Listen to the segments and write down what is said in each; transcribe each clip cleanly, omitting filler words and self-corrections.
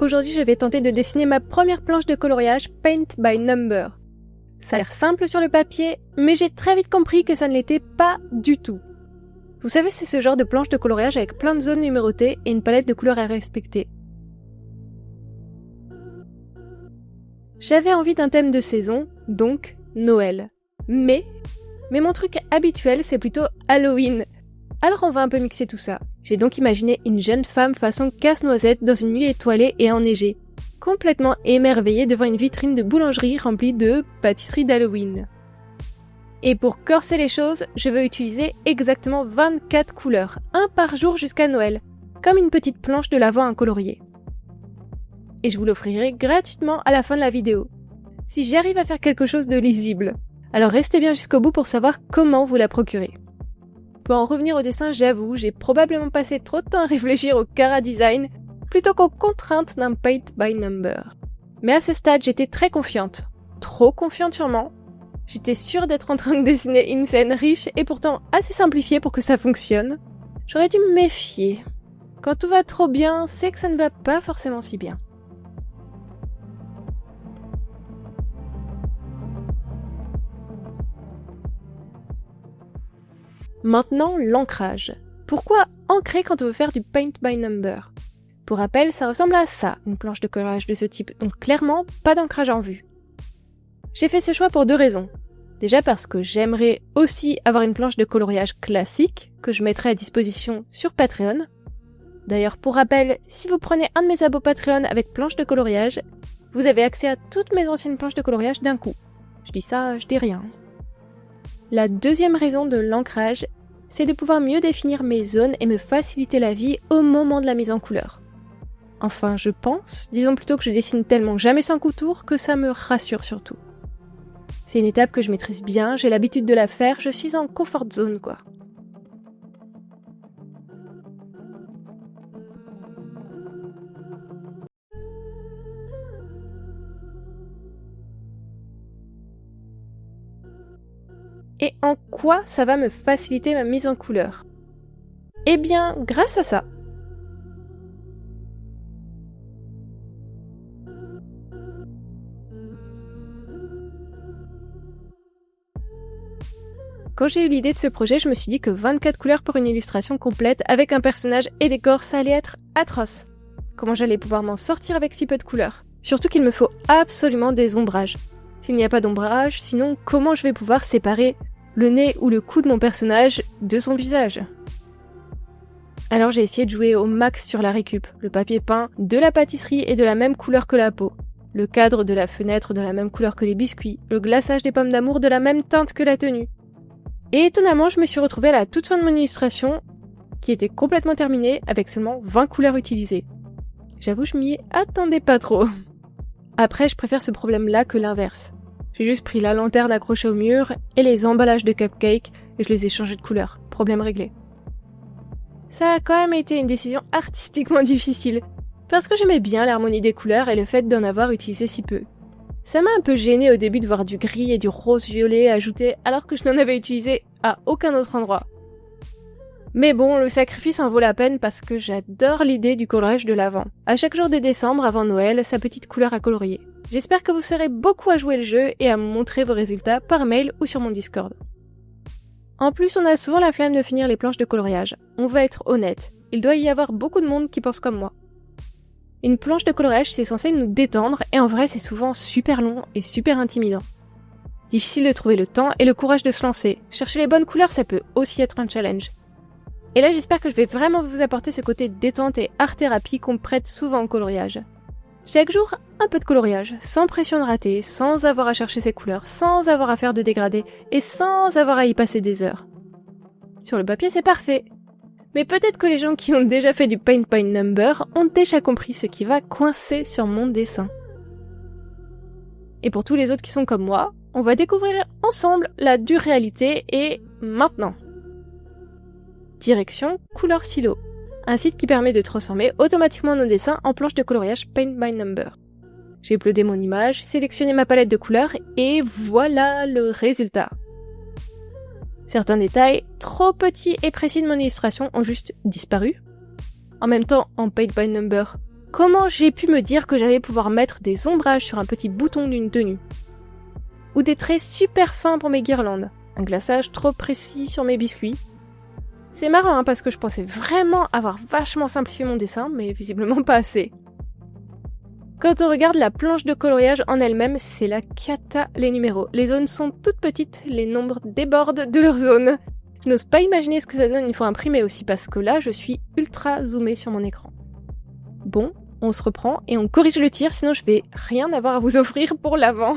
Aujourd'hui, je vais tenter de dessiner ma première planche de coloriage Paint by Number. Ça a l'air simple sur le papier, mais j'ai très vite compris que ça ne l'était pas du tout. Vous savez, c'est ce genre de planche de coloriage avec plein de zones numérotées et une palette de couleurs à respecter. J'avais envie d'un thème de saison, donc Noël. Mais mon truc habituel, c'est plutôt Halloween. Alors on va un peu mixer tout ça. J'ai donc imaginé une jeune femme façon casse-noisette dans une nuit étoilée et enneigée, complètement émerveillée devant une vitrine de boulangerie remplie de pâtisseries d'Halloween. Et pour corser les choses, je veux utiliser exactement 24 couleurs, un par jour jusqu'à Noël, comme une petite planche de l'Avent à colorier. Et je vous l'offrirai gratuitement à la fin de la vidéo, si j'arrive à faire quelque chose de lisible. Alors restez bien jusqu'au bout pour savoir comment vous la procurer. Pour en revenir au dessin, j'avoue, j'ai probablement passé trop de temps à réfléchir au Cara Design plutôt qu'aux contraintes d'un Paint by Number. Mais à ce stade, j'étais très confiante. Trop confiante sûrement. J'étais sûre d'être en train de dessiner une scène riche et pourtant assez simplifiée pour que ça fonctionne. J'aurais dû me méfier. Quand tout va trop bien, c'est que ça ne va pas forcément si bien. Maintenant, l'ancrage. Pourquoi ancrer quand on veut faire du Paint by Number ? Pour rappel, ça ressemble à ça, une planche de coloriage de ce type, donc clairement, pas d'ancrage en vue. J'ai fait ce choix pour 2 raisons. Déjà parce que j'aimerais aussi avoir une planche de coloriage classique, que je mettrai à disposition sur Patreon. D'ailleurs, pour rappel, si vous prenez un de mes abos Patreon avec planche de coloriage, vous avez accès à toutes mes anciennes planches de coloriage d'un coup. Je dis ça, je dis rien. La deuxième raison de l'ancrage, c'est de pouvoir mieux définir mes zones et me faciliter la vie au moment de la mise en couleur. Enfin, je pense, disons plutôt que je dessine tellement jamais sans couture que ça me rassure surtout. C'est une étape que je maîtrise bien, j'ai l'habitude de la faire, je suis en comfort zone quoi. Et en quoi ça va me faciliter ma mise en couleur ? Eh bien, grâce à ça. Quand j'ai eu l'idée de ce projet, je me suis dit que 24 couleurs pour une illustration complète avec un personnage et des corps, ça allait être atroce. Comment j'allais pouvoir m'en sortir avec si peu de couleurs ? Surtout qu'il me faut absolument des ombrages. S'il n'y a pas d'ombrage, sinon comment je vais pouvoir séparer le nez ou le cou de mon personnage de son visage ? Alors j'ai essayé de jouer au max sur la récup, le papier peint de la pâtisserie est de la même couleur que la peau, le cadre de la fenêtre de la même couleur que les biscuits, le glaçage des pommes d'amour de la même teinte que la tenue. Et étonnamment, je me suis retrouvée à la toute fin de mon illustration, qui était complètement terminée avec seulement 20 couleurs utilisées. J'avoue, je m'y attendais pas trop. Après, je préfère ce problème-là que l'inverse. J'ai juste pris la lanterne accrochée au mur et les emballages de cupcakes et je les ai changés de couleur. Problème réglé. Ça a quand même été une décision artistiquement difficile, parce que j'aimais bien l'harmonie des couleurs et le fait d'en avoir utilisé si peu. Ça m'a un peu gênée au début de voir du gris et du rose-violet ajoutés alors que je n'en avais utilisé à aucun autre endroit. Mais bon, le sacrifice en vaut la peine parce que j'adore l'idée du coloriage de l'Avent. À chaque jour de décembre, avant Noël, sa petite couleur à colorier. J'espère que vous serez beaucoup à jouer le jeu et à me montrer vos résultats par mail ou sur mon Discord. En plus, on a souvent la flemme de finir les planches de coloriage. On va être honnête, il doit y avoir beaucoup de monde qui pense comme moi. Une planche de coloriage, c'est censé nous détendre et en vrai, c'est souvent super long et super intimidant. Difficile de trouver le temps et le courage de se lancer. Chercher les bonnes couleurs, ça peut aussi être un challenge. Et là, j'espère que je vais vraiment vous apporter ce côté détente et art-thérapie qu'on prête souvent au coloriage. Chaque jour, un peu de coloriage, sans pression de rater, sans avoir à chercher ses couleurs, sans avoir à faire de dégradés et sans avoir à y passer des heures. Sur le papier, c'est parfait. Mais peut-être que les gens qui ont déjà fait du Paint by Number ont déjà compris ce qui va coincer sur mon dessin. Et pour tous les autres qui sont comme moi, on va découvrir ensemble la dure réalité et maintenant. Direction Couleur Silo, un site qui permet de transformer automatiquement nos dessins en planches de coloriage Paint by Number. J'ai uploadé mon image, sélectionné ma palette de couleurs et voilà le résultat. Certains détails trop petits et précis de mon illustration ont juste disparu. En même temps, en Paint by Number, Comment j'ai pu me dire que j'allais pouvoir mettre des ombrages sur un petit bouton d'une tenue? Ou des traits super fins pour mes guirlandes, un glaçage trop précis sur mes biscuits. C'est marrant parce que je pensais vraiment avoir vachement simplifié mon dessin, mais visiblement pas assez. Quand on regarde la planche de coloriage en elle-même, c'est la cata les numéros. Les zones sont toutes petites, les nombres débordent de leurs zones. Je n'ose pas imaginer ce que ça donne une fois imprimé aussi, parce que là, je suis ultra zoomée sur mon écran. Bon, on se reprend et on corrige le tir, sinon je vais rien avoir à vous offrir pour l'avant.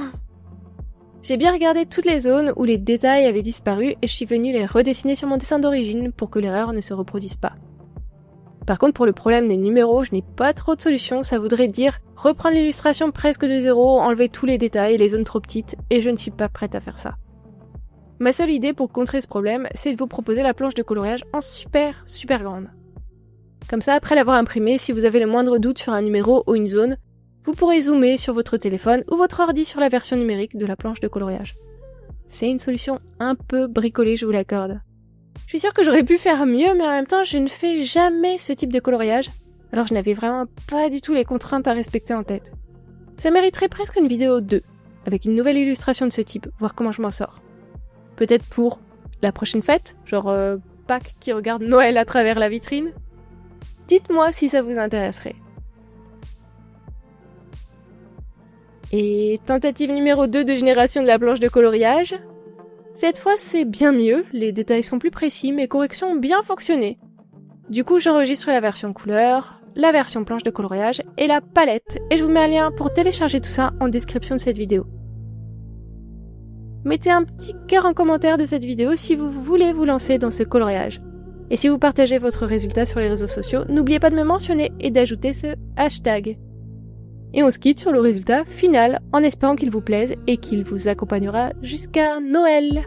J'ai bien regardé toutes les zones où les détails avaient disparu et je suis venue les redessiner sur mon dessin d'origine pour que l'erreur ne se reproduise pas. Par contre, pour le problème des numéros, je n'ai pas trop de solution, ça voudrait dire reprendre l'illustration presque de zéro, enlever tous les détails, les zones trop petites, et je ne suis pas prête à faire ça. Ma seule idée pour contrer ce problème, c'est de vous proposer la planche de coloriage en super grande. Comme ça, après l'avoir imprimée, si vous avez le moindre doute sur un numéro ou une zone, vous pourrez zoomer sur votre téléphone ou votre ordi sur la version numérique de la planche de coloriage. C'est une solution un peu bricolée, je vous l'accorde. Je suis sûre que j'aurais pu faire mieux, mais en même temps, je ne fais jamais ce type de coloriage, alors je n'avais vraiment pas du tout les contraintes à respecter en tête. Ça mériterait presque une vidéo 2, avec une nouvelle illustration de ce type, voir comment je m'en sors. Peut-être pour la prochaine fête, genre Pâques qui regarde Noël à travers la vitrine. Dites-moi si ça vous intéresserait. Et tentative numéro 2 de génération de la planche de coloriage. Cette fois, c'est bien mieux, les détails sont plus précis, mes corrections ont bien fonctionné. Du coup, j'enregistre la version couleur, la version planche de coloriage et la palette, et je vous mets un lien pour télécharger tout ça en description de cette vidéo. Mettez un petit cœur en commentaire de cette vidéo si vous voulez vous lancer dans ce coloriage. Et si vous partagez votre résultat sur les réseaux sociaux, n'oubliez pas de me mentionner et d'ajouter ce hashtag. Et on se quitte sur le résultat final en espérant qu'il vous plaise et qu'il vous accompagnera jusqu'à Noël.